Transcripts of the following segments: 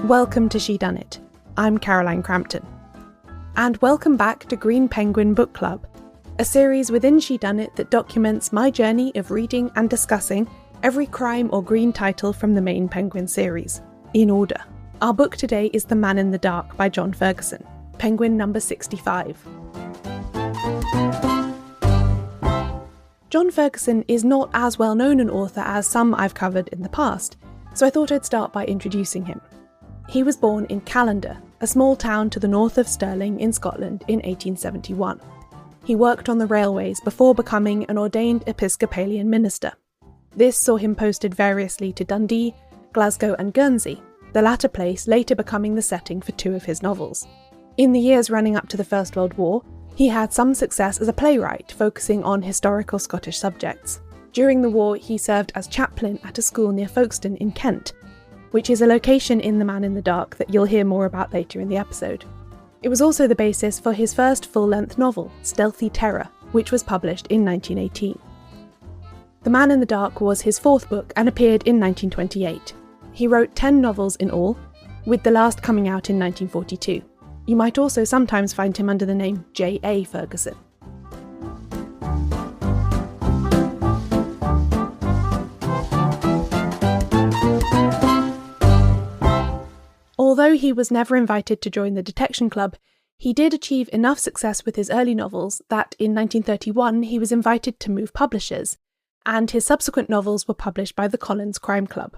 Welcome to Shedunnit. I'm Caroline Crampton. And welcome back to Green Penguin Book Club, a series within Shedunnit that documents my journey of reading and discussing every crime or green title from the main Penguin series, in order. Our book today is The Man in the Dark by John Ferguson, Penguin number 65. John Ferguson is not as well known an author as some I've covered in the past, so I thought I'd start by introducing him. He was born in Callander, a small town to the north of Stirling in Scotland in 1871. He worked on the railways before becoming an ordained Episcopalian minister. This saw him posted variously to Dundee, Glasgow and Guernsey, the latter place later becoming the setting for two of his novels. In the years running up to the First World War, he had some success as a playwright focusing on historical Scottish subjects. During the war, he served as chaplain at a school near Folkestone in Kent, which is a location in The Man in the Dark that you'll hear more about later in the episode. It was also the basis for his first full-length novel, Stealthy Terror, which was published in 1918. The Man in the Dark was his fourth book and appeared in 1928. He wrote 10 novels in all, with the last coming out in 1942. You might also sometimes find him under the name J.A. Ferguson. Although he was never invited to join the Detection Club, he did achieve enough success with his early novels that in 1931 he was invited to move publishers, and his subsequent novels were published by the Collins Crime Club.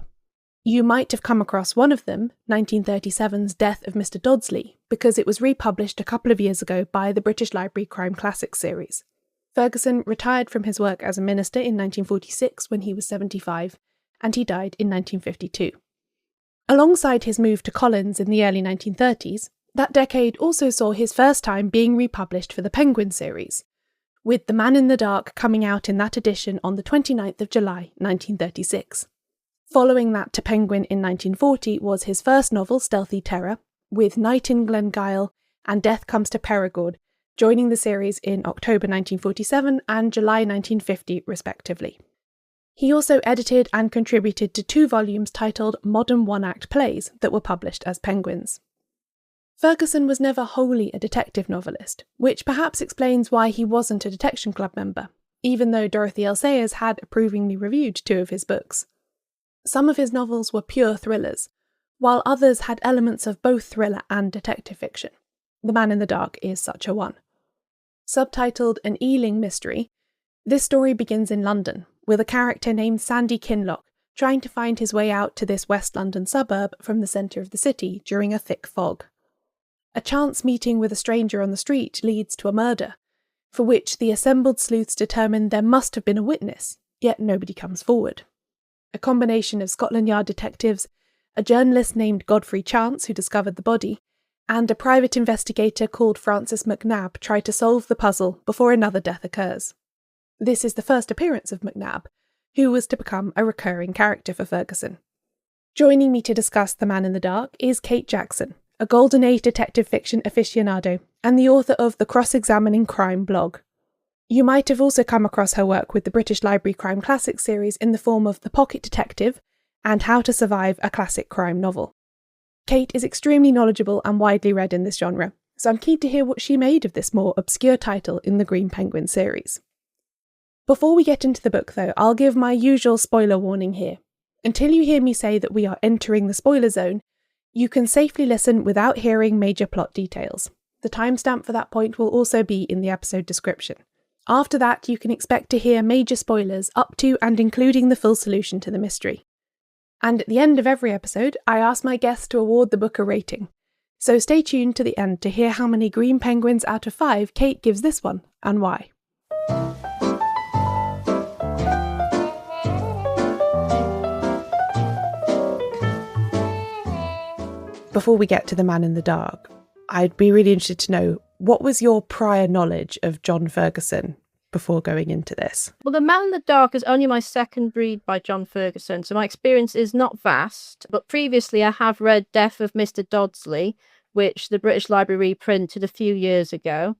You might have come across one of them, 1937's Death of Mr. Dodsley, because it was republished a couple of years ago by the British Library Crime Classics series. Ferguson retired from his work as a minister in 1946 when he was 75, and he died in 1952. Alongside his move to Collins in the early 1930s, that decade also saw his first time being republished for the Penguin series, with The Man in the Dark coming out in that edition on the 29th of July 1936. Following that to Penguin in 1940 was his first novel, Stealthy Terror, with Night in Glengyle and Death Comes to Perigord, joining the series in October 1947 and July 1950 respectively. He also edited and contributed to 2 volumes titled Modern One-Act Plays that were published as Penguins. Ferguson was never wholly a detective novelist, which perhaps explains why he wasn't a Detection Club member, even though Dorothy L. Sayers had approvingly reviewed 2 of his books. Some of his novels were pure thrillers, while others had elements of both thriller and detective fiction. The Man in the Dark is such a one. Subtitled An Ealing Mystery, this story begins in London, with a character named Sandy Kinloch trying to find his way out to this West London suburb from the centre of the city during a thick fog. A chance meeting with a stranger on the street leads to a murder, for which the assembled sleuths determine there must have been a witness, yet nobody comes forward. A combination of Scotland Yard detectives, a journalist named Godfrey Chance who discovered the body, and a private investigator called Francis McNab try to solve the puzzle before another death occurs. This is the first appearance of McNab, who was to become a recurring character for Ferguson. Joining me to discuss The Man in the Dark is Kate Jackson, a Golden Age detective fiction aficionado and the author of the Cross-Examining Crime blog. You might have also come across her work with the British Library Crime Classics series in the form of The Pocket Detective and How to Survive a Classic Crime Novel. Kate is extremely knowledgeable and widely read in this genre, so I'm keen to hear what she made of this more obscure title in the Green Penguin series. Before we get into the book though, I'll give my usual spoiler warning here. Until you hear me say that we are entering the spoiler zone, you can safely listen without hearing major plot details. The timestamp for that point will also be in the episode description. After that, you can expect to hear major spoilers up to and including the full solution to the mystery. And at the end of every episode, I ask my guests to award the book a rating. So stay tuned to the end to hear how many Green Penguins out of 5 Kate gives this one, and why. Before we get to The Man in the Dark, I'd be really interested to know, what was your prior knowledge of John Ferguson before going into this? Well, The Man in the Dark is only my second read by John Ferguson, so my experience is not vast. But previously I have read Death of Mr. Dodsley, which the British Library reprinted a few years ago.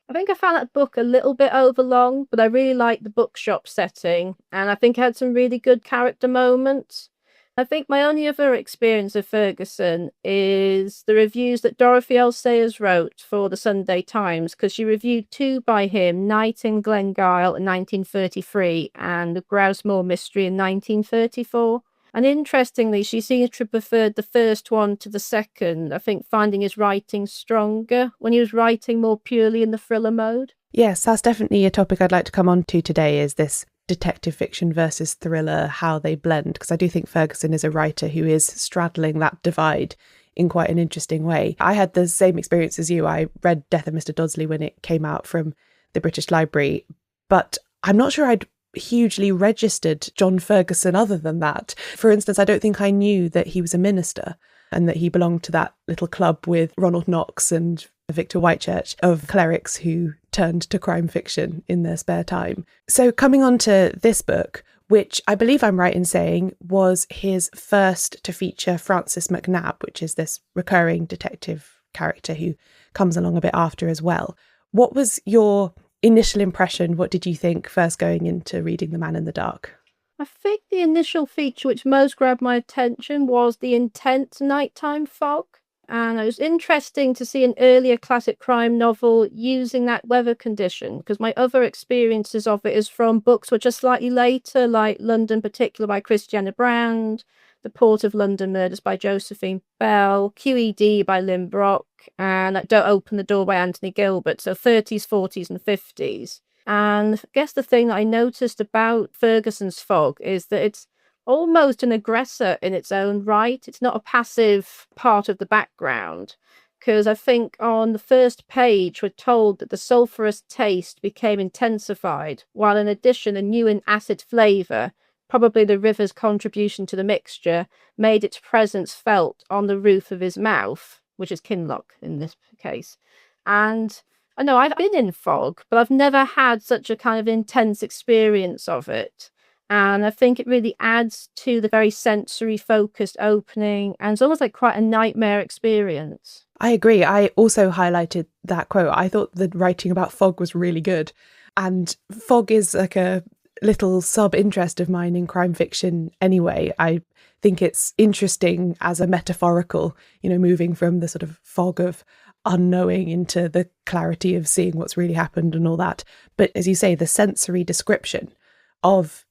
I think I found that book a little bit overlong, but I really liked the bookshop setting, and I think it had some really good character moments. I think my only other experience of Ferguson is the reviews that Dorothy L. Sayers wrote for the Sunday Times, because she reviewed two by him, Night in Glengyle in 1933 and The Grousemore Mystery in 1934. And interestingly, she seems to have preferred the first one to the second, I think finding his writing stronger when he was writing more purely in the thriller mode. Yes, that's definitely a topic I'd like to come on to today, is this detective fiction versus thriller, how they blend, because I do think Ferguson is a writer who is straddling that divide in quite an interesting way. I had the same experience as you. I read Death of Mr. Dodsley when it came out from the British Library, but I'm not sure I'd hugely registered John Ferguson other than that. For instance, I don't think I knew that he was a minister and that he belonged to that little club with Ronald Knox and Victor Whitechurch of clerics who turned to crime fiction in their spare time. So coming on to this book, which I believe I'm right in saying was his first to feature Francis McNab, which is this recurring detective character who comes along a bit after as well. What was your initial impression? What did you think first going into reading The Man in the Dark? I think the initial feature which most grabbed my attention was the intense nighttime fog. And it was interesting to see an earlier classic crime novel using that weather condition, because my other experiences of it is from books which are slightly later, like London Particular by Christiana Brand, The Port of London Murders by Josephine Bell, QED by Lynn Brock, and Don't Open the Door by Anthony Gilbert, so 30s, 40s and 50s. And I guess the thing that I noticed about Ferguson's fog is that it's almost an aggressor in its own right. It's not a passive part of the background, because I think on the first page we're told that the sulphurous taste became intensified, while in addition a new and acid flavour, probably the river's contribution to the mixture, made its presence felt on the roof of his mouth, which is Kinloch in this case. And I know I've been in fog, but I've never had such a kind of intense experience of it. And I think it really adds to the very sensory focused opening, and it's almost like quite a nightmare experience. I agree. I also highlighted that quote. I thought the writing about fog was really good. And fog is like a little sub-interest of mine in crime fiction anyway. I think it's interesting as a metaphorical, moving from the sort of fog of unknowing into the clarity of seeing what's really happened and all that. But as you say, the sensory description of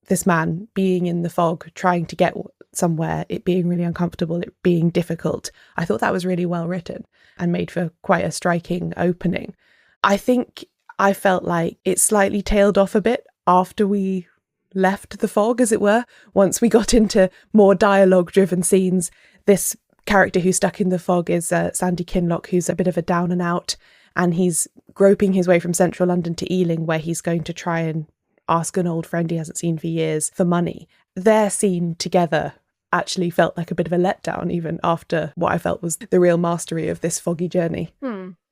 this man being in the fog, trying to get somewhere, it being really uncomfortable, it being difficult. I thought that was really well written and made for quite a striking opening. I think I felt like it slightly tailed off a bit after we left the fog, as it were. Once we got into more dialogue-driven scenes, this character who's stuck in the fog is Sandy Kinloch, who's a bit of a down and out, and he's groping his way from central London to Ealing, where he's going to try and ask an old friend he hasn't seen for years for money. Their scene together actually felt like a bit of a letdown, even after what I felt was the real mastery of this foggy journey.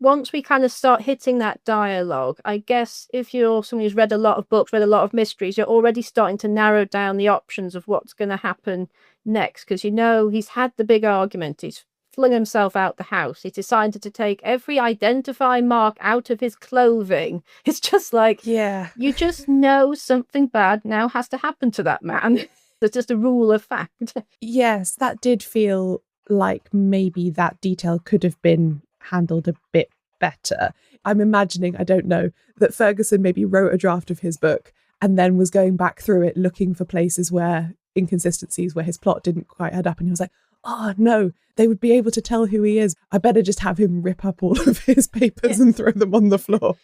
Once we kind of start hitting that dialogue, I guess if you're someone who's read a lot of books, read a lot of mysteries, you're already starting to narrow down the options of what's going to happen next, because he's had the big argument, he's flung himself out the house, he decided to take every identifying mark out of his clothing. It's just like, you just know something bad now has to happen to that man. It's just a rule of fact. Yes, that did feel like maybe that detail could have been handled a bit better. I'm imagining, I don't know, that Ferguson maybe wrote a draft of his book and then was going back through it looking for places where inconsistencies, where his plot didn't quite add up, and he was like, oh no, they would be able to tell who he is. I better just have him rip up all of his papers and throw them on the floor.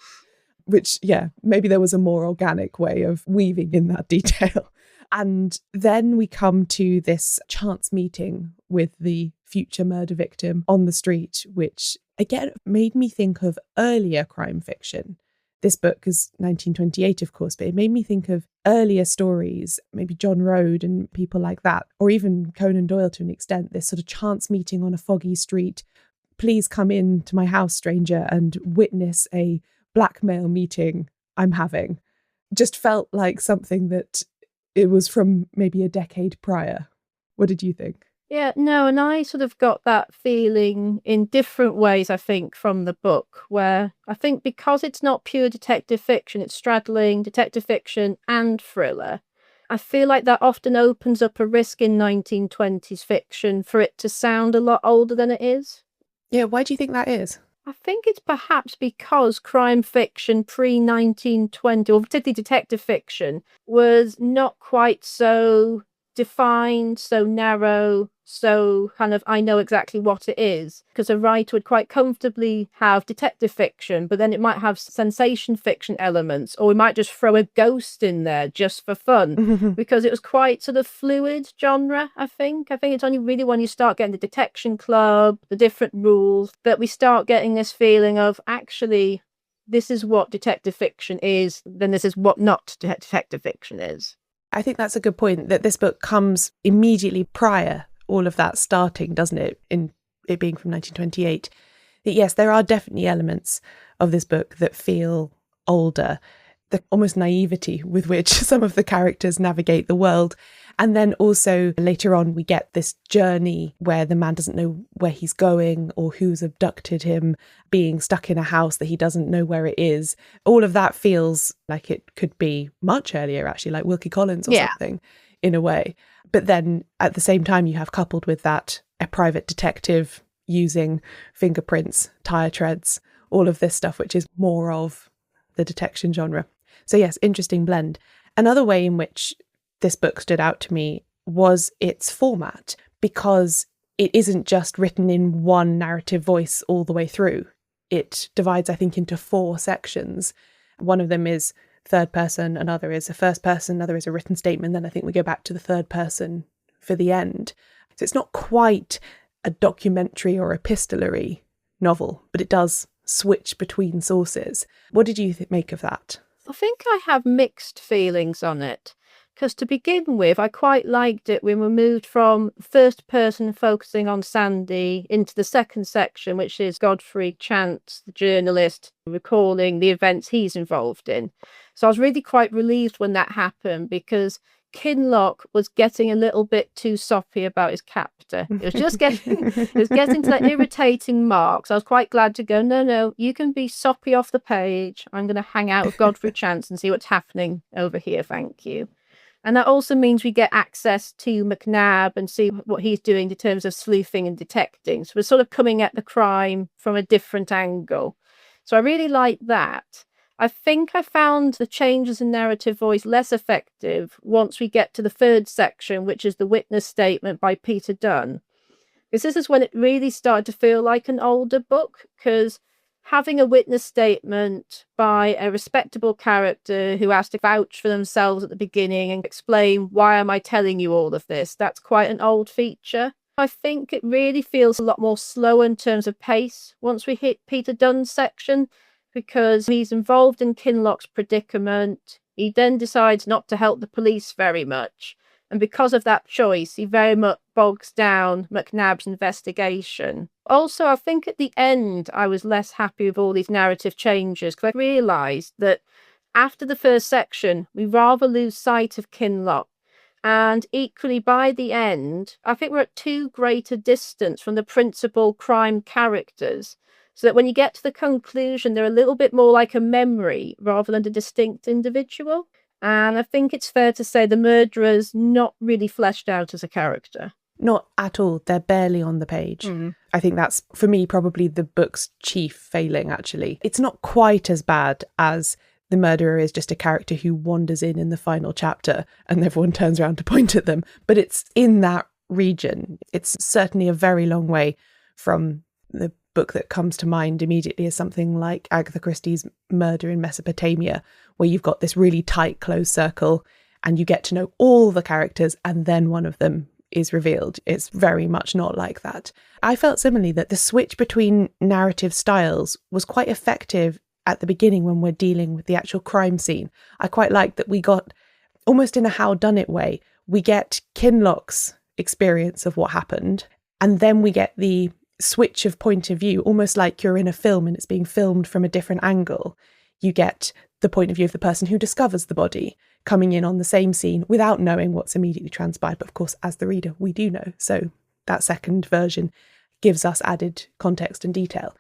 Which, maybe there was a more organic way of weaving in that detail. And then we come to this chance meeting with the future murder victim on the street, which again made me think of earlier crime fiction. This book is 1928, of course, but it made me think of earlier stories, maybe John Rode and people like that, or even Conan Doyle to an extent, this sort of chance meeting on a foggy street. Please come in to my house, stranger, and witness a blackmail meeting I'm having. Just felt like something that it was from maybe a decade prior. What did you think? Yeah, no, and I sort of got that feeling in different ways, I think, from the book, where I think because it's not pure detective fiction, it's straddling detective fiction and thriller. I feel like that often opens up a risk in 1920s fiction for it to sound a lot older than it is. Yeah, why do you think that is? I think it's perhaps because crime fiction pre-1920, or particularly detective fiction, was not quite so defined, so narrow, so kind of, I know exactly what it is. Because a writer would quite comfortably have detective fiction, but then it might have sensation fiction elements, or we might just throw a ghost in there just for fun, because it was quite sort of fluid genre, I think. I think it's only really when you start getting the detection club, the different rules, that we start getting this feeling of, actually, this is what detective fiction is, then this is what not detective fiction is. I think that's a good point, that this book comes immediately prior, all of that starting, doesn't it, in it being from 1928. That yes, there are definitely elements of this book that feel older, the almost naivety with which some of the characters navigate the world. And then also later on, we get this journey where the man doesn't know where he's going or who's abducted him, being stuck in a house that he doesn't know where it is. All of that feels like it could be much earlier, actually, like Wilkie Collins or something, in a way. But then at the same time, you have coupled with that a private detective using fingerprints, tire treads, all of this stuff, which is more of the detection genre. So yes, interesting blend. Another way in which this book stood out to me was its format, because it isn't just written in one narrative voice all the way through. It divides, I think, into 4 sections. One of them is third person, another is a first person, another is a written statement. Then I think we go back to the third person for the end. So it's not quite a documentary or epistolary novel, but it does switch between sources. What did you make of that? I think I have mixed feelings on it. Because to begin with, I quite liked it when we moved from first person focusing on Sandy into the second section, which is Godfrey Chance, the journalist, recalling the events he's involved in. So I was really quite relieved when that happened, because Kinloch was getting a little bit too soppy about his captor. It was just getting to that irritating mark. So I was quite glad to go, no, you can be soppy off the page. I'm going to hang out with Godfrey Chance and see what's happening over here. Thank you. And that also means we get access to McNab and see what he's doing in terms of sleuthing and detecting. So we're sort of coming at the crime from a different angle. So I really like that. I think I found the changes in narrative voice less effective once we get to the third section, which is the witness statement by Peter Dunn. Because this is when it really started to feel like an older book, because having a witness statement by a respectable character who has to vouch for themselves at the beginning and explain, why am I telling you all of this? That's quite an old feature. I think it really feels a lot more slow in terms of pace once we hit Peter Dunn's section, because he's involved in Kinloch's predicament. He then decides not to help the police very much. And because of that choice, he very much bogs down McNab's investigation. Also, I think at the end, I was less happy with all these narrative changes, because I realised that after the first section, we rather lose sight of Kinloch. And equally, by the end, I think we're at too great a distance from the principal crime characters, so that when you get to the conclusion, they're a little bit more like a memory rather than a distinct individual. And I think it's fair to say the murderer's not really fleshed out as a character. Not at all. They're barely on the page. I think that's, for me, probably the book's chief failing, actually. It's not quite as bad as the murderer is just a character who wanders in the final chapter and everyone turns around to point at them. But it's in that region. It's certainly a very long way from the book that comes to mind immediately is something like Agatha Christie's Murder in Mesopotamia, where you've got this really tight closed circle and you get to know all the characters and then one of them is revealed. It's very much not like that. I felt similarly that the switch between narrative styles was quite effective at the beginning when we're dealing with the actual crime scene. I quite liked that we got, almost in a howdunit way, we get Kinloch's experience of what happened, and then we get the switch of point of view, almost like you're in a film and it's being filmed from a different angle. You get the point of view of the person who discovers the body coming in on the same scene without knowing what's immediately transpired. But of course, as the reader, we do know. So that second version gives us added context and detail.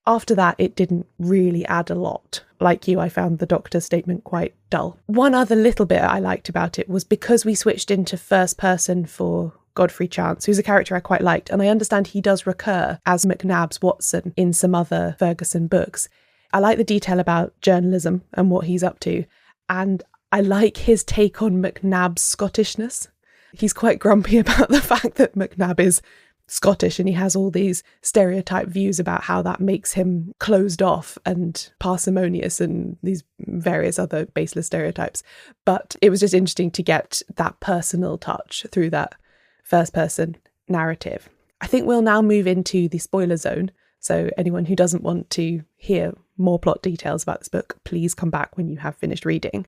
After that, it didn't really add a lot. like you, I found the doctor's statement quite dull. One other little bit I liked about it was because we switched into first person for Godfrey Chance, who's a character I quite liked, and I understand he does recur as McNabb's Watson in some other Ferguson books. I like the detail about journalism and what he's up to, and I like his take on McNabb's Scottishness. He's quite grumpy about the fact that McNabb is Scottish and he has all these stereotype views about how that makes him closed off and parsimonious and these various other baseless stereotypes. But it was just interesting to get that personal touch through that first person narrative. I think we'll now move into the spoiler zone. So anyone who doesn't want to hear more plot details about this book, please come back when you have finished reading.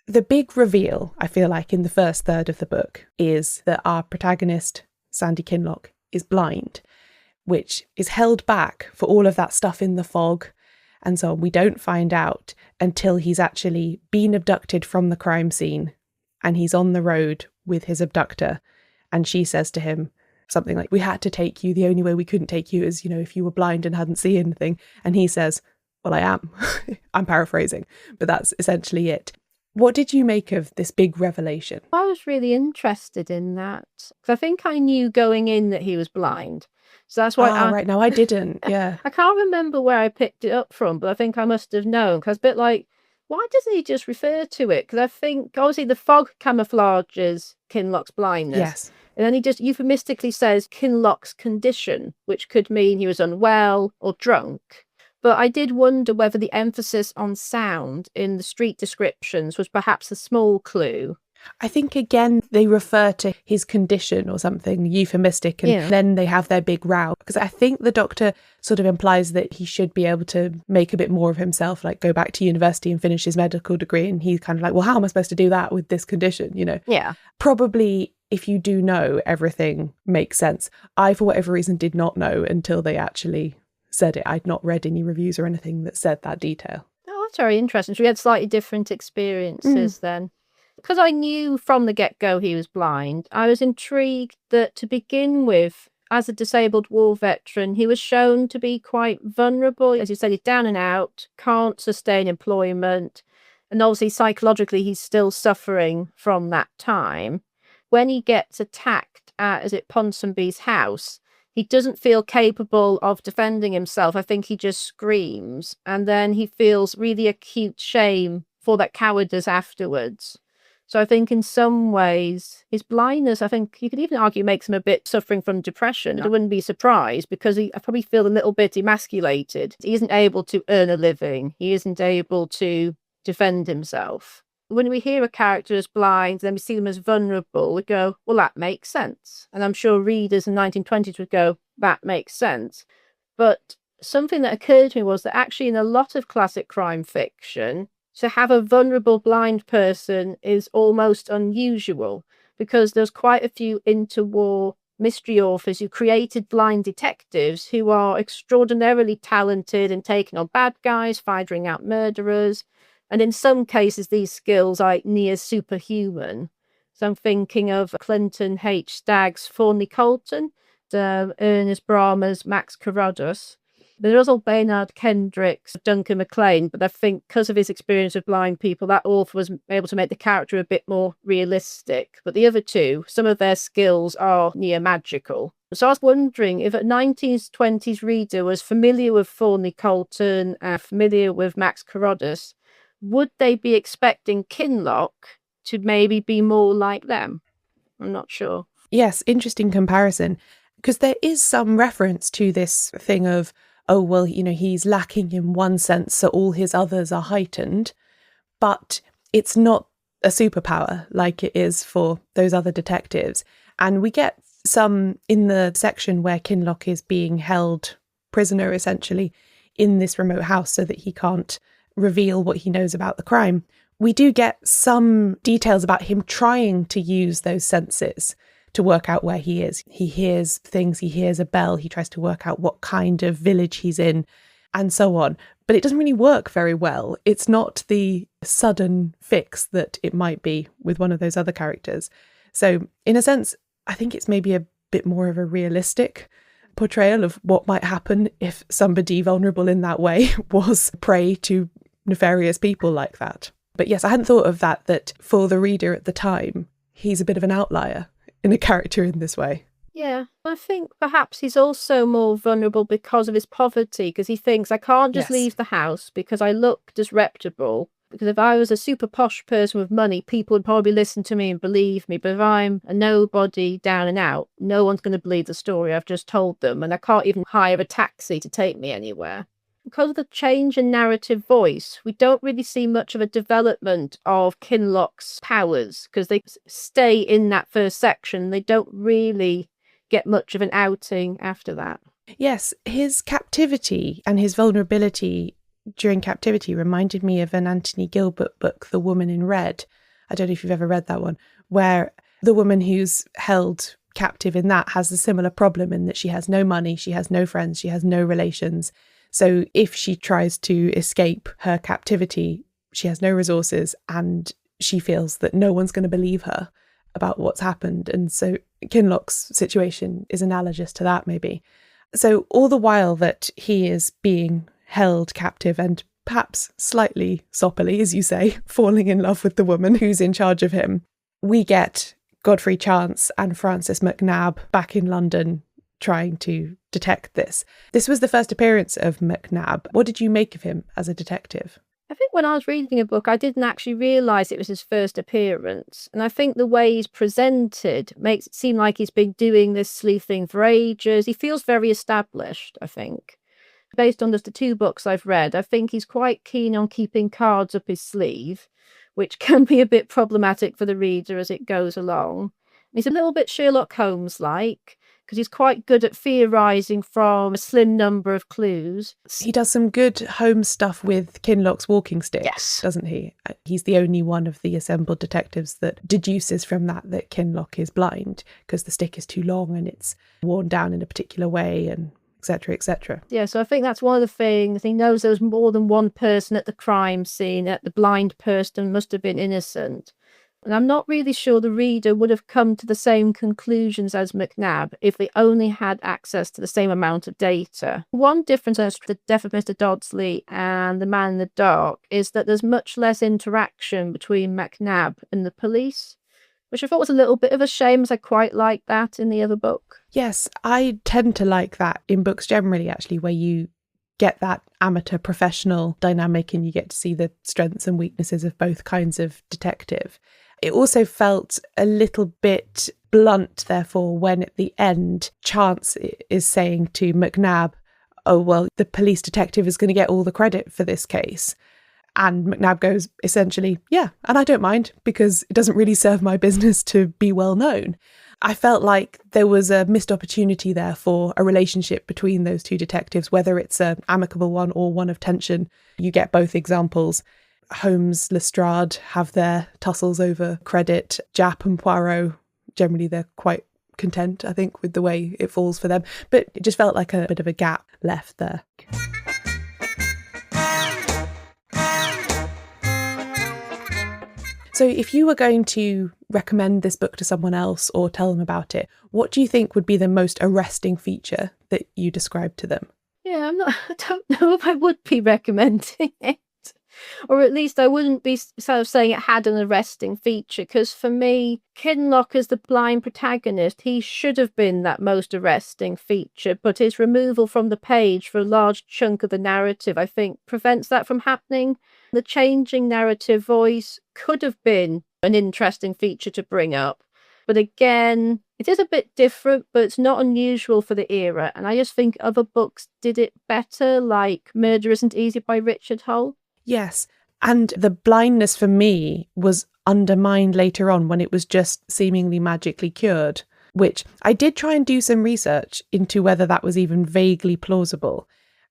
The big reveal, I feel like, in the first third of the book is that our protagonist, Sandy Kinloch, is blind, which is held back for all of that stuff in the fog and so on. We don't find out until he's actually been abducted from the crime scene and he's on the road with his abductor, and she says to him something like, "We had to take you. The only way we couldn't take you is, if you were blind and hadn't seen anything." And he says, "Well, I am." I'm paraphrasing, but that's essentially it. What did you make of this big revelation? I was really interested in that, because I think I knew going in that he was blind. So that's why right now I didn't. Yeah. I can't remember where I picked it up from, but I think I must have known, because I was a bit like, why doesn't he just refer to it? Because I think, obviously, the fog camouflages Kinloch's blindness. Yes. And then he just euphemistically says Kinloch's condition, which could mean he was unwell or drunk. But I did wonder whether the emphasis on sound in the street descriptions was perhaps a small clue. I think, again, they refer to his condition or something euphemistic, and then they have their big row. Because I think the doctor sort of implies that he should be able to make a bit more of himself, like go back to university and finish his medical degree. And he's kind of like, well, how am I supposed to do that with this condition, Yeah. Probably, if you do know, everything makes sense. I, for whatever reason, did not know until they actually said it. I'd not read any reviews or anything that said that detail. Oh, that's very interesting. So we had slightly different experiences then. Because I knew from the get-go he was blind, I was intrigued that, to begin with, as a disabled war veteran, he was shown to be quite vulnerable. As you said, he's down and out, can't sustain employment, and obviously psychologically he's still suffering from that time. When he gets attacked at, Ponsonby's house, he doesn't feel capable of defending himself. I think he just screams, and then he feels really acute shame for that cowardice afterwards. So I think in some ways, his blindness, I think you could even argue, makes him a bit suffering from depression. I wouldn't be surprised, because I probably feel a little bit emasculated. He isn't able to earn a living. He isn't able to defend himself. When we hear a character as blind, then we see them as vulnerable, we go, well, that makes sense. And I'm sure readers in the 1920s would go, that makes sense. But something that occurred to me was that actually in a lot of classic crime fiction, to have a vulnerable blind person is almost unusual, because there's quite a few interwar mystery authors who created blind detectives who are extraordinarily talented in taking on bad guys, finding out murderers. And in some cases, these skills are near superhuman. So I'm thinking of Clinton H. Stagg's Thornley Colton, Ernest Brahmer's Max Carrodus. There's also Baynard Kendrick's Duncan MacLean, but I think because of his experience with blind people, that author was able to make the character a bit more realistic. But the other two, some of their skills are near magical. So I was wondering if a 1920s reader was familiar with Thornley Colton and familiar with Max Carrodus, would they be expecting Kinloch to maybe be more like them? I'm not sure. Yes, interesting comparison. Because there is some reference to this thing of, oh, well, he's lacking in one sense, so all his others are heightened. But it's not a superpower like it is for those other detectives. And we get some in the section where Kinloch is being held prisoner, essentially, in this remote house so that he can't reveal what he knows about the crime. We do get some details about him trying to use those senses to work out where he is. He hears things, he hears a bell, he tries to work out what kind of village he's in, and so on. But it doesn't really work very well. It's not the sudden fix that it might be with one of those other characters. So in a sense, I think it's maybe a bit more of a realistic portrayal of what might happen if somebody vulnerable in that way was prey to nefarious people like that. But yes, I hadn't thought of that for the reader at the time, he's a bit of an outlier in a character in this way. Yeah, I think perhaps he's also more vulnerable because of his poverty, because he thinks, I can't just leave the house because I look disreputable. Because if I was a super posh person with money, people would probably listen to me and believe me. But if I'm a nobody down and out, no one's going to believe the story I've just told them. And I can't even hire a taxi to take me anywhere. Because of the change in narrative voice, we don't really see much of a development of Kinloch's powers, because they stay in that first section. They don't really get much of an outing after that. Yes, his captivity and his vulnerability during captivity reminded me of an Anthony Gilbert book, The Woman in Red. I don't know if you've ever read that one, where the woman who's held captive in that has a similar problem in that she has no money, she has no friends, she has no relations. So if she tries to escape her captivity, she has no resources and she feels that no one's going to believe her about what's happened. And so Kinloch's situation is analogous to that, maybe. So all the while that he is being held captive and perhaps slightly soppily, as you say, falling in love with the woman who's in charge of him, we get Godfrey Chance and Francis McNab back in London trying to detect this. This was the first appearance of McNab. What did you make of him as a detective? I think when I was reading a book, I didn't actually realise it was his first appearance. And I think the way he's presented makes it seem like he's been doing this sleuthing for ages. He feels very established, I think. Based on just the 2 books I've read, I think he's quite keen on keeping cards up his sleeve, which can be a bit problematic for the reader as it goes along. He's a little bit Sherlock Holmes-like, because he's quite good at theorising from a slim number of clues. He does some good Holmes stuff with Kinloch's walking stick, yes, doesn't he? He's the only one of the assembled detectives that deduces from that Kinloch is blind, because the stick is too long and it's worn down in a particular way, and etc., etc. Yeah, so I think that's one of the things. He knows there was more than one person at the crime scene, that the blind person must have been innocent. And I'm not really sure the reader would have come to the same conclusions as McNab if they only had access to the same amount of data. One difference as the death of Mr. Dodsley and The Man in the Dark is that there's much less interaction between McNab and the police, which I thought was a little bit of a shame, as I quite like that in the other book. Yes, I tend to like that in books generally, actually, where you get that amateur professional dynamic and you get to see the strengths and weaknesses of both kinds of detective. It also felt a little bit blunt, therefore, when at the end Chance is saying to McNab, oh, well, the police detective is going to get all the credit for this case. And McNab goes, essentially, yeah, and I don't mind, because it doesn't really serve my business to be well known. I felt like there was a missed opportunity there for a relationship between those 2 detectives, whether it's an amicable one or one of tension. You get both examples. Holmes, Lestrade have their tussles over credit. Japp and Poirot, generally they're quite content, I think, with the way it falls for them. But it just felt like a bit of a gap left there. So if you were going to recommend this book to someone else or tell them about it, what do you think would be the most arresting feature that you described to them? Yeah, I don't know if I would be recommending it. Or at least I wouldn't be sort of saying it had an arresting feature, because for me, Kinloch as the blind protagonist, he should have been that most arresting feature, but his removal from the page for a large chunk of the narrative, I think, prevents that from happening. The changing narrative voice could have been an interesting feature to bring up. But again, it is a bit different, but it's not unusual for the era. And I just think other books did it better, like Murder Isn't Easy by Richard Hull. Yes, and the blindness for me was undermined later on when it was just seemingly magically cured, which I did try and do some research into whether that was even vaguely plausible.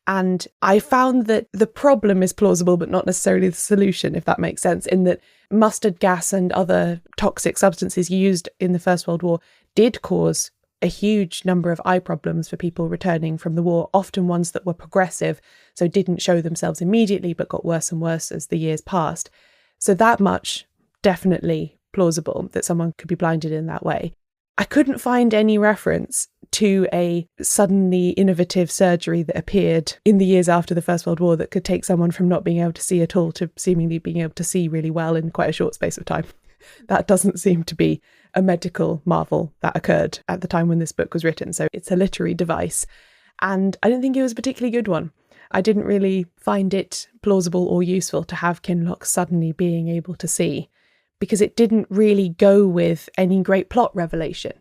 And I found that the problem is plausible, but not necessarily the solution, if that makes sense, in that mustard gas and other toxic substances used in the First World War did cause a huge number of eye problems for people returning from the war, often ones that were progressive, so didn't show themselves immediately, but got worse and worse as the years passed. So that much definitely plausible that someone could be blinded in that way. I couldn't find any reference to a suddenly innovative surgery that appeared in the years after the First World War that could take someone from not being able to see at all to seemingly being able to see really well in quite a short space of time. That doesn't seem to be a medical marvel that occurred at the time when this book was written. So it's a literary device. And I didn't think it was a particularly good one. I didn't really find it plausible or useful to have Kinloch suddenly being able to see, because it didn't really go with any great plot revelation.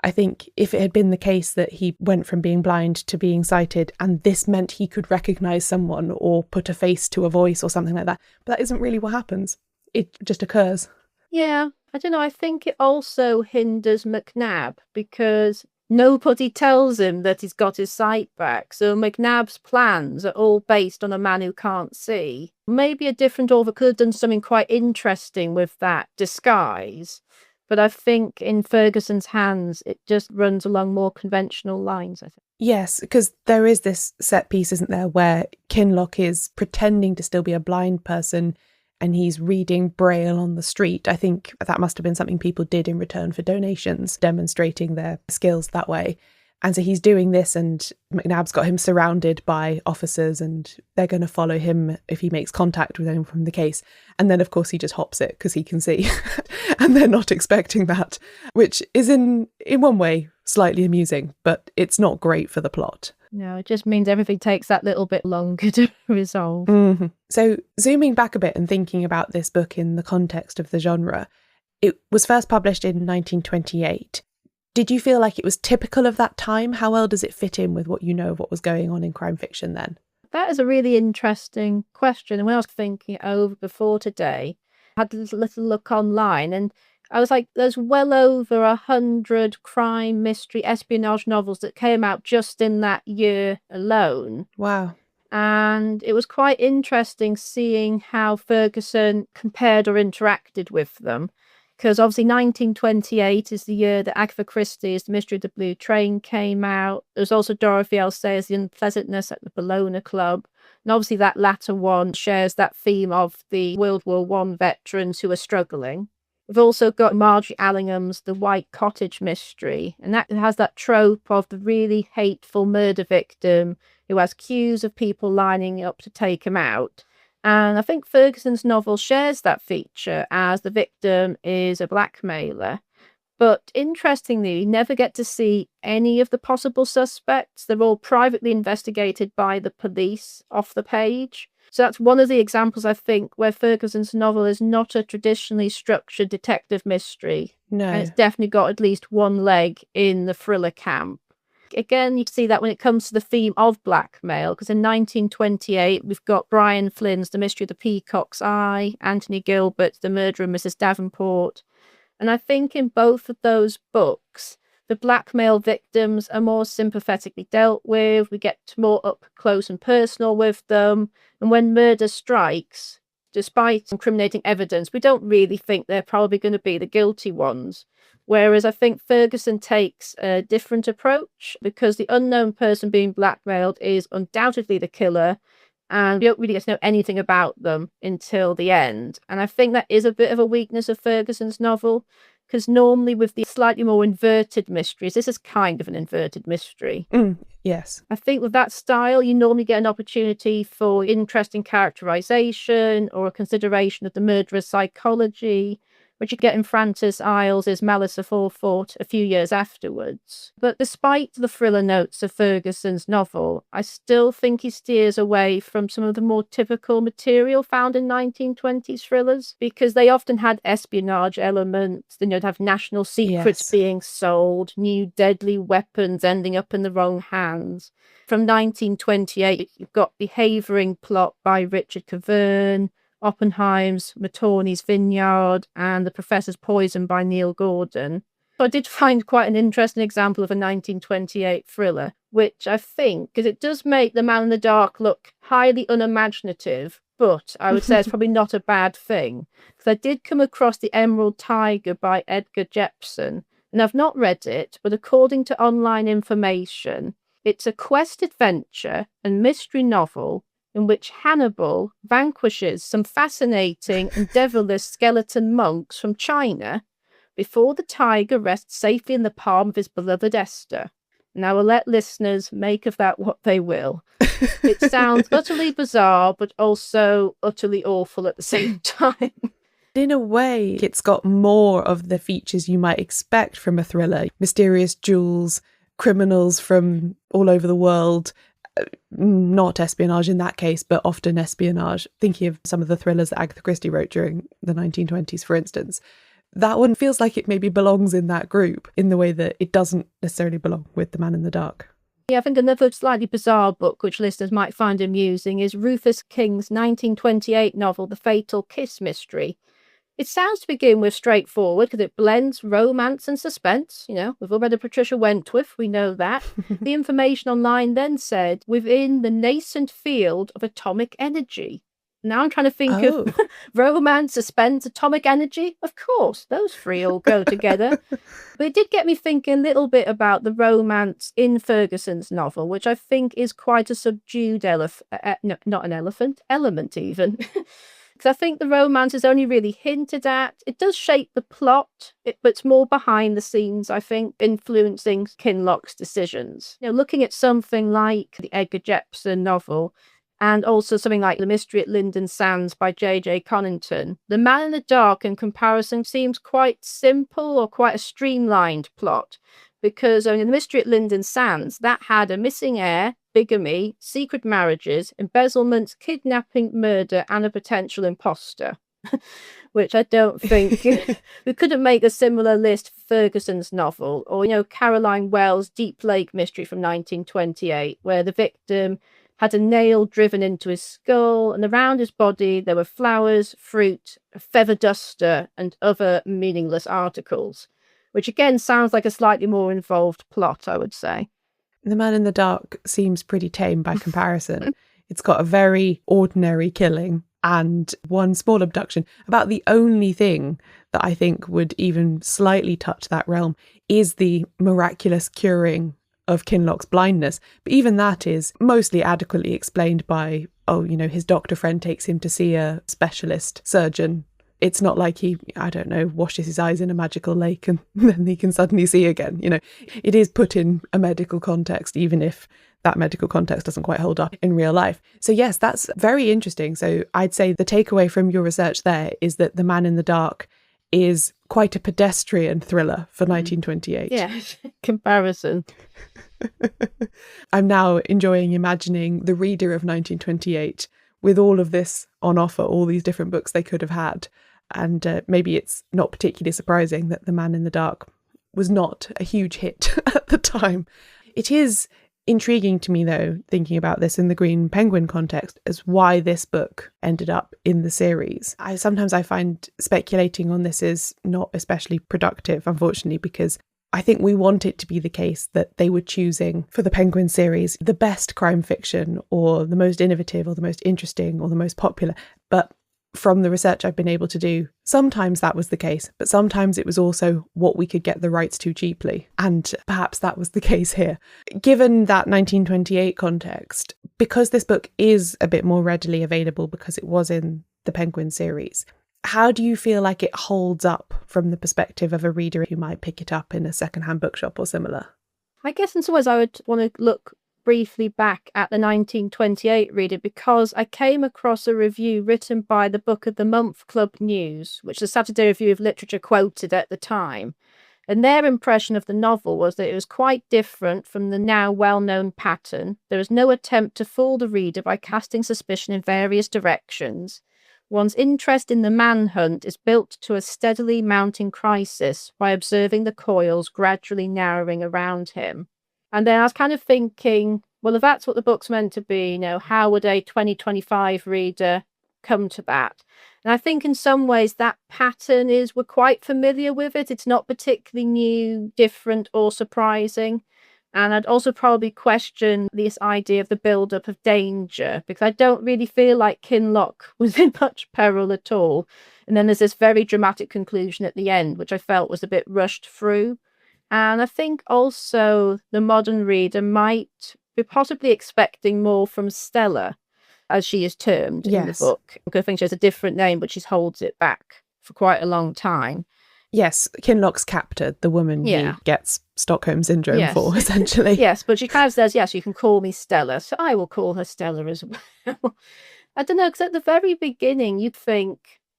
I think if it had been the case that he went from being blind to being sighted and this meant he could recognise someone or put a face to a voice or something like that, but that isn't really what happens. It just occurs. Yeah, I don't know. I think it also hinders McNab because nobody tells him that he's got his sight back. So McNab's plans are all based on a man who can't see. Maybe a different author could have done something quite interesting with that disguise. But I think in Ferguson's hands, it just runs along more conventional lines, I think. Yes, because there is this set piece, isn't there, where Kinloch is pretending to still be a blind person and he's reading Braille on the street. I think that must have been something people did in return for donations, demonstrating their skills that way. And so he's doing this, and McNab's got him surrounded by officers, and they're going to follow him if he makes contact with anyone from the case. And then, of course, he just hops it because he can see. And they're not expecting that, which is in one way slightly amusing, but it's not great for the plot. No, it just means everything takes that little bit longer to resolve. Mm-hmm. So zooming back a bit and thinking about this book in the context of the genre, it was first published in 1928. Did you feel like it was typical of that time? How well does it fit in with what you know of what was going on in crime fiction then? That is a really interesting question. And when I was thinking it over before today, I had a little look online and I was like, there's well over 100 crime, mystery, espionage novels that came out just in that year alone. Wow. And it was quite interesting seeing how Ferguson compared or interacted with them. Because obviously 1928 is the year that Agatha Christie's The Mystery of the Blue Train came out. There's also Dorothy L. Sayers' The Unpleasantness at the Bologna Club. And obviously that latter one shares that theme of the World War I veterans who are struggling. We've also got Marjorie Allingham's The White Cottage Mystery. And that has that trope of the really hateful murder victim who has queues of people lining up to take him out. And I think Ferguson's novel shares that feature as the victim is a blackmailer. But interestingly, we never get to see any of the possible suspects. They're all privately investigated by the police off the page. So that's one of the examples, I think, where Ferguson's novel is not a traditionally structured detective mystery. No. And it's definitely got at least one leg in the thriller camp. Again, you see that when it comes to the theme of blackmail, because in 1928, we've got Brian Flynn's The Mystery of the Peacock's Eye, Anthony Gilbert's The Murder of Mrs. Davenport. And I think in both of those books, the blackmail victims are more sympathetically dealt with. We get more up close and personal with them. And when murder strikes, despite incriminating evidence, we don't really think they're probably going to be the guilty ones. Whereas I think Ferguson takes a different approach because the unknown person being blackmailed is undoubtedly the killer and we don't really get to know anything about them until the end. And I think that is a bit of a weakness of Ferguson's novel because normally with the slightly more inverted mysteries, this is kind of an inverted mystery. Yes. I think with that style, you normally get an opportunity for interesting characterization or a consideration of the murderer's psychology, which you get in Francis Isles' Malice Aforethought a few years afterwards. But despite the thriller notes of Ferguson's novel, I still think he steers away from some of the more typical material found in 1920s thrillers, because they often had espionage elements, then you'd have national secrets being sold, new deadly weapons ending up in the wrong hands. From 1928, you've got The Havering Plot by Richard Caverne, Oppenheim's Matorni's Vineyard, and The Professor's Poison by Neil Gordon. So I did find quite an interesting example of a 1928 thriller, which I think, because it does make The Man in the Dark look highly unimaginative, but I would say it's probably not a bad thing. Because I did come across The Emerald Tiger by Edgar Jepson, and I've not read it, but according to online information, it's a quest adventure and mystery novel in which Hannibal vanquishes some fascinating and devilish skeleton monks from China before the tiger rests safely in the palm of his beloved Esther. Now, I'll let listeners make of that what they will. It sounds utterly bizarre, but also utterly awful at the same time. In a way, it's got more of the features you might expect from a thriller. Mysterious jewels, criminals from all over the world. Not espionage in that case, but often espionage. Thinking of some of the thrillers that Agatha Christie wrote during the 1920s, for instance. That one feels like it maybe belongs in that group in the way that it doesn't necessarily belong with The Man in the Dark. Yeah, I think another slightly bizarre book which listeners might find amusing is Rufus King's 1928 novel, The Fatal Kiss Mystery. It sounds to begin with straightforward because it blends romance and suspense. We've all read of Patricia Wentworth, we know that. The information online then said, within the nascent field of atomic energy. Now I'm trying to think of romance, suspense, atomic energy. Of course, those three all go together. But it did get me thinking a little bit about the romance in Ferguson's novel, which I think is quite a subdued element even. Because I think the romance is only really hinted at. It does shape the plot, but it's more behind the scenes, I think, influencing Kinloch's decisions. Looking at something like the Edgar Jepson novel, and also something like The Mystery at Linden Sands by J.J. Conington, The Man in the Dark, in comparison, seems quite simple or quite a streamlined plot. Because The Mystery at Linden Sands, that had a missing heir, bigamy, secret marriages, embezzlement, kidnapping, murder, and a potential imposter. Which I don't think we couldn't make a similar list for Ferguson's novel, or Caroline Wells' Deep Lake Mystery from 1928, where the victim had a nail driven into his skull, and around his body there were flowers, fruit, a feather duster, and other meaningless articles, which again sounds like a slightly more involved plot, I would say. The Man in the Dark seems pretty tame by comparison. It's got a very ordinary killing and one small abduction. About the only thing that I think would even slightly touch that realm is the miraculous curing of Kinloch's blindness. But even that is mostly adequately explained by, his doctor friend takes him to see a specialist surgeon. It's not like he, washes his eyes in a magical lake and then he can suddenly see again. It is put in a medical context, even if that medical context doesn't quite hold up in real life. So yes, that's very interesting. So I'd say the takeaway from your research there is that The Man in the Dark is quite a pedestrian thriller for 1928. Yeah, comparison. I'm now enjoying imagining the reader of 1928 with all of this on offer, all these different books they could have had. And maybe it's not particularly surprising that The Man in the Dark was not a huge hit at the time. It is intriguing to me, though, thinking about this in the Green Penguin context, as why this book ended up in the series. Sometimes I find speculating on this is not especially productive, unfortunately, because I think we want it to be the case that they were choosing for the Penguin series the best crime fiction or the most innovative or the most interesting or the most popular. But from the research I've been able to do, sometimes that was the case, but sometimes it was also what we could get the rights to cheaply. And perhaps that was the case here. Given that 1928 context, because this book is a bit more readily available because it was in the Penguin series, how do you feel like it holds up from the perspective of a reader who might pick it up in a secondhand bookshop or similar? I guess in some ways I would want to look briefly back at the 1928 reader, because I came across a review written by the Book of the Month Club News, which the Saturday Review of Literature quoted at the time. And their impression of the novel was that it was quite different from the now well-known pattern. There was no attempt to fool the reader by casting suspicion in various directions. One's interest in the manhunt is built to a steadily mounting crisis by observing the coils gradually narrowing around him. And then I was kind of thinking, well, if that's what the book's meant to be, how would a 2025 reader come to that? And I think in some ways that pattern we're quite familiar with it. It's not particularly new, different, or surprising. And I'd also probably question this idea of the build-up of danger, because I don't really feel like Kinloch was in much peril at all. And then there's this very dramatic conclusion at the end, which I felt was a bit rushed through. And I think also the modern reader might be possibly expecting more from Stella, as she is termed in the book. I think she has a different name, but she holds it back for quite a long time. Yes, Kinloch's captor, the woman he gets Stockholm Syndrome for, essentially. Yes, but she kind of says, yes, you can call me Stella, so I will call her Stella as well. I don't know, because at the very beginning, you'd think,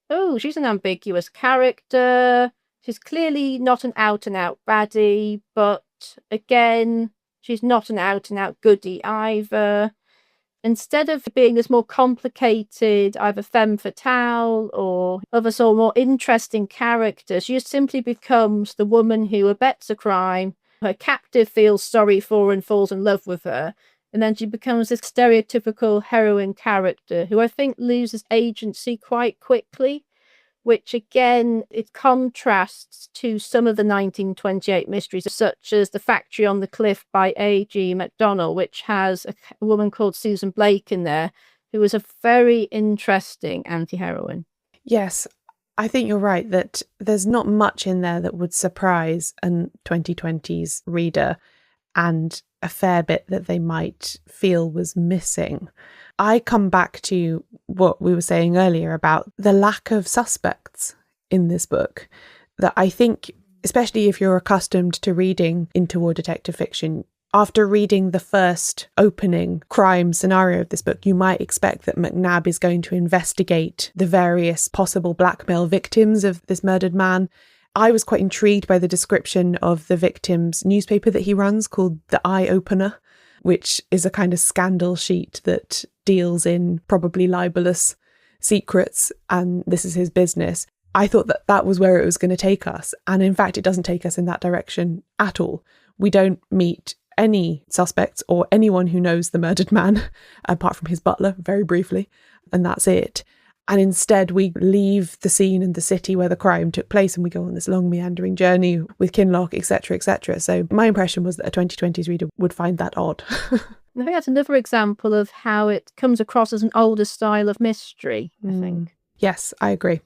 oh, she's an ambiguous character. She's clearly not an out-and-out baddie, but again, she's not an out-and-out goodie either. Instead of being this more complicated, either femme fatale or other sort of more interesting character, she just simply becomes the woman who abets a crime. Her captive feels sorry for her and falls in love with her. And then she becomes this stereotypical heroine character who I think loses agency quite quickly, which again, it contrasts to some of the 1928 mysteries, such as The Factory on the Cliff by A.G. MacDonald, which has a woman called Susan Blake in there, who is a very interesting anti-heroine. Yes, I think you're right that there's not much in there that would surprise a 2020s reader, and a fair bit that they might feel was missing. I come back to what we were saying earlier about the lack of suspects in this book, that I think, especially if you're accustomed to reading interwar detective fiction, after reading the first opening crime scenario of this book, you might expect that McNab is going to investigate the various possible blackmail victims of this murdered man. I was quite intrigued by the description of the victim's newspaper that he runs called The Eye Opener, which is a kind of scandal sheet that deals in probably libelous secrets, and this is his business. I thought that that was where it was going to take us, and in fact it doesn't take us in that direction at all. We don't meet any suspects or anyone who knows the murdered man, apart from his butler, very briefly, and that's it. And instead we leave the scene and the city where the crime took place, and we go on this long meandering journey with Kinloch, etc., etc. So my impression was that a 2020s reader would find that odd. I think that's another example of how it comes across as an older style of mystery, I think. Yes, I agree.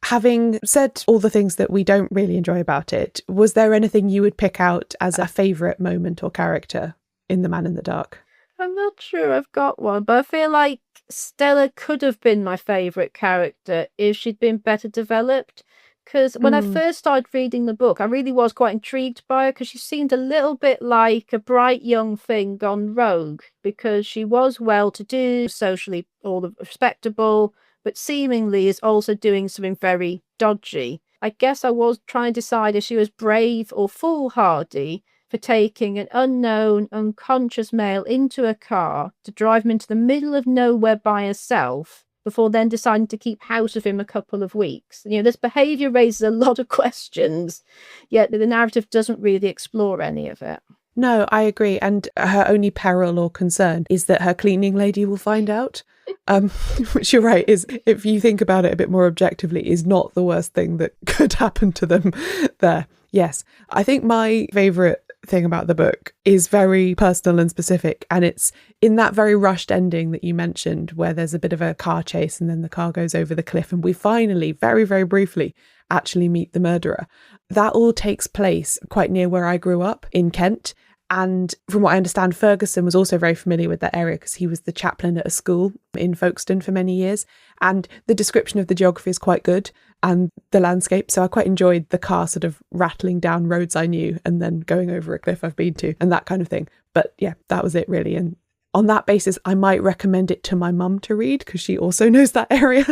Having said all the things that we don't really enjoy about it, was there anything you would pick out as a favourite moment or character in The Man in the Dark? I'm not sure I've got one, but I feel like Stella could have been my favourite character if she'd been better developed. Because when I first started reading the book, I really was quite intrigued by her, because she seemed a little bit like a bright young thing gone rogue, because she was well-to-do, socially all respectable, but seemingly is also doing something very dodgy. I guess I was trying to decide if she was brave or foolhardy for taking an unknown, unconscious male into a car to drive him into the middle of nowhere by herself, before then deciding to keep house with him a couple of weeks. You know, this behaviour raises a lot of questions, yet the narrative doesn't really explore any of it. No, I agree. And her only peril or concern is that her cleaning lady will find out, which you're right, is, if you think about it a bit more objectively, is not the worst thing that could happen to them there. Yes, I think my favourite thing about the book is very personal and specific, and it's in that very rushed ending that you mentioned, where there's a bit of a car chase and then the car goes over the cliff and we finally, very, very briefly, actually meet the murderer. That all takes place quite near where I grew up in Kent. And from what I understand, Ferguson was also very familiar with that area because he was the chaplain at a school in Folkestone for many years. And the description of the geography is quite good, and the landscape. So I quite enjoyed the car sort of rattling down roads I knew and then going over a cliff I've been to and that kind of thing. But yeah, that was it really. And on that basis, I might recommend it to my mum to read because she also knows that area,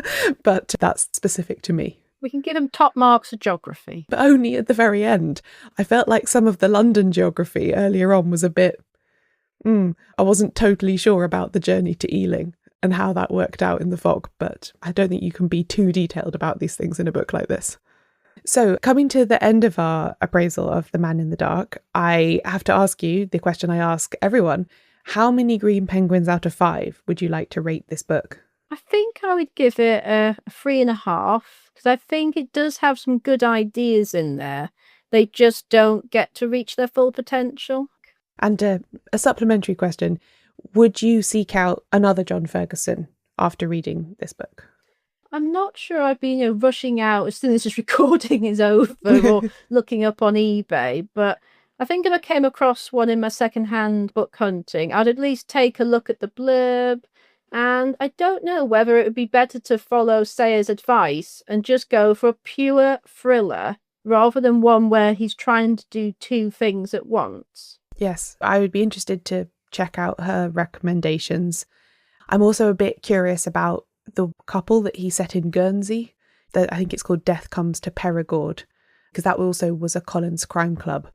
but that's specific to me. We can give him top marks for geography. But only at the very end. I felt like some of the London geography earlier on was a bit... I wasn't totally sure about the journey to Ealing and how that worked out in the fog, but I don't think you can be too detailed about these things in a book like this. So, coming to the end of our appraisal of The Man in the Dark, I have to ask you the question I ask everyone. How many green penguins out of 5 would you like to rate this book? I think I would give it a 3.5, because I think it does have some good ideas in there. They just don't get to reach their full potential. And a supplementary question. Would you seek out another John Ferguson after reading this book? I'm not sure I'd be rushing out as soon as this recording is over or looking up on eBay, but I think if I came across one in my second-hand book hunting, I'd at least take a look at the blurb. And I don't know whether it would be better to follow Sayer's advice and just go for a pure thriller rather than one where he's trying to do two things at once. Yes, I would be interested to check out her recommendations. I'm also a bit curious about the couple that he set in Guernsey. I think it's called Death Comes to Perigord, because that also was a Collins Crime Club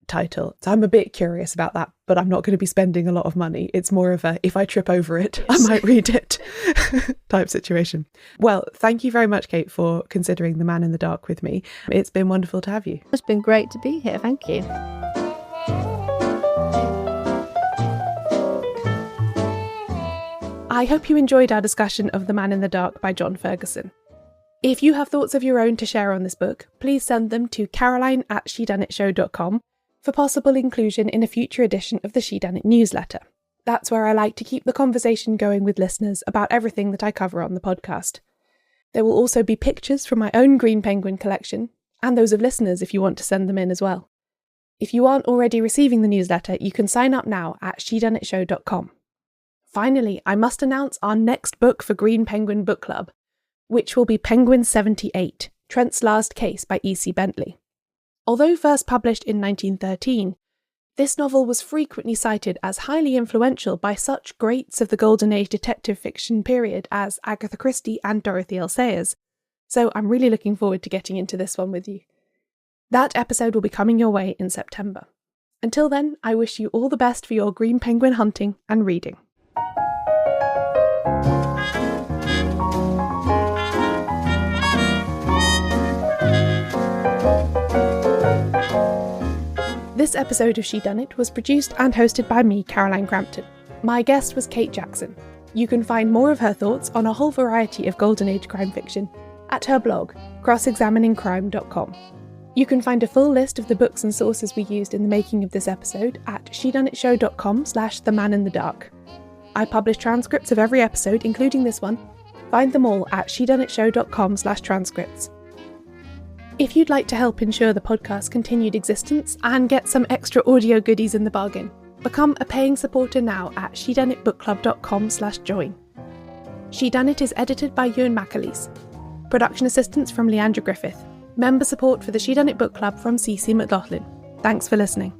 title. So I'm a bit curious about that, but I'm not going to be spending a lot of money. It's more of a, if I trip over it, yes, I might read it type situation. Well, thank you very much, Kate, for considering The Man in the Dark with me. It's been wonderful to have you. It's been great to be here. Thank you. I hope you enjoyed our discussion of The Man in the Dark by John Ferguson. If you have thoughts of your own to share on this book, please send them to caroline@shedunnitshow.com for possible inclusion in a future edition of the Shedunnit newsletter. That's where I like to keep the conversation going with listeners about everything that I cover on the podcast. There will also be pictures from my own Green Penguin collection, and those of listeners if you want to send them in as well. If you aren't already receiving the newsletter, you can sign up now at shedunnitshow.com. Finally, I must announce our next book for Green Penguin Book Club, which will be Penguin 78, Trent's Last Case by E.C. Bentley. Although first published in 1913, this novel was frequently cited as highly influential by such greats of the Golden Age detective fiction period as Agatha Christie and Dorothy L. Sayers, so I'm really looking forward to getting into this one with you. That episode will be coming your way in September. Until then, I wish you all the best for your Green Penguin hunting and reading. This episode of Shedunnit was produced and hosted by me, Caroline Crampton. My guest was Kate Jackson. You can find more of her thoughts on a whole variety of Golden Age crime fiction at her blog, crossexaminingcrime.com. You can find a full list of the books and sources we used in the making of this episode at shedunnitshow.com/themaninthedark. I publish transcripts of every episode, including this one. Find them all at shedunnitshow.com/transcripts. If you'd like to help ensure the podcast's continued existence and get some extra audio goodies in the bargain, become a paying supporter now at shedunnitbookclub.com/join. Shedunnit is edited by Euan MacAleece. Production assistance from Leandra Griffith. Member support for the Shedunnit Book Club from CC McLoughlin. Thanks for listening.